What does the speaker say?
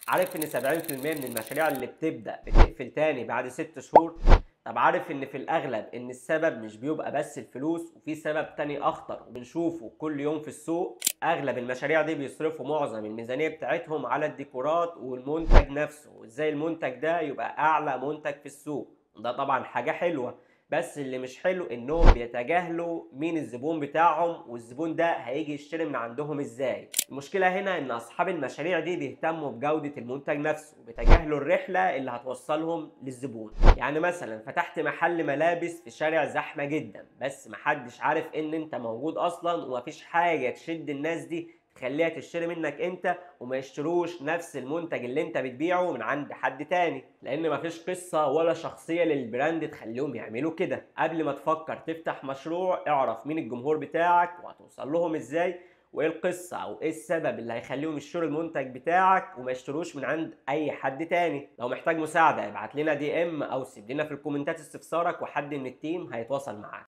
عارف ان 70% من المشاريع اللي بتبدأ بتقفل تاني بعد 6 شهور؟ طب عارف ان في الاغلب ان السبب مش بيبقى بس الفلوس، وفي سبب تاني اخطر وبنشوفه كل يوم في السوق. اغلب المشاريع دي بيصرفوا معظم الميزانية بتاعتهم على الديكورات والمنتج نفسه، وازاي المنتج ده يبقى اعلى منتج في السوق. ده طبعا حاجة حلوة، بس اللي مش حلو انهم بيتجاهلوا مين الزبون بتاعهم، والزبون ده هيجي يشتري من عندهم ازاي. المشكلة هنا ان اصحاب المشاريع دي بيهتموا بجودة المنتج نفسه، وبيتجاهلوا الرحلة اللي هتوصلهم للزبون. يعني مثلا فتحت محل ملابس في شارع زحمة جدا، بس محدش عارف ان انت موجود اصلا، ومفيش حاجة تشد الناس دي تخليها تشتري منك انت، وما يشتروش نفس المنتج اللي انت بتبيعه من عند حد تاني، لان مفيش قصة ولا شخصية للبراند تخليهم يعملوا كده. قبل ما تفكر تفتح مشروع، اعرف مين الجمهور بتاعك وهتوصل لهم ازاي، وايه القصة او ايه السبب اللي هيخليهم يشتروا المنتج بتاعك وما يشتروش من عند اي حد تاني. لو محتاج مساعدة ابعت لنا DM او سيب لنا في الكومنتات استفسارك، وحد من التيم هيتواصل معاك.